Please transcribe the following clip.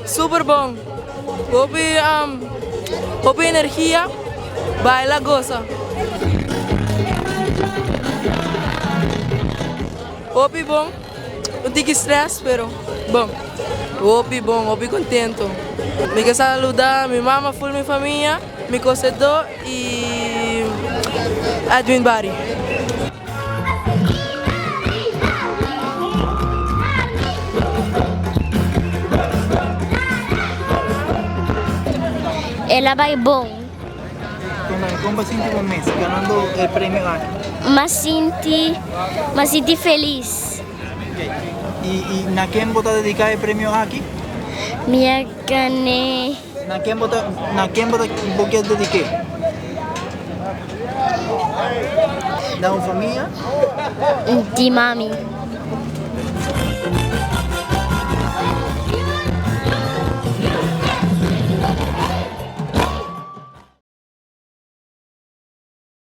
Super bom. Hopi energía, baila, goza. Hopi bom, não tem estresse, pero bom. Hopi bom, hopi contento. Me quer saludar, minha mama, full minha família, me concedeu e admin bari. Ela vai bom. ¿Cómo se siente con Messi ganando el premio Aki? Mas sinti feliz. ¿Y a quién vota dedicar el premio Aki? Minha cane ¿A quién vota porque dediqué? ¿Da una familia? de mami.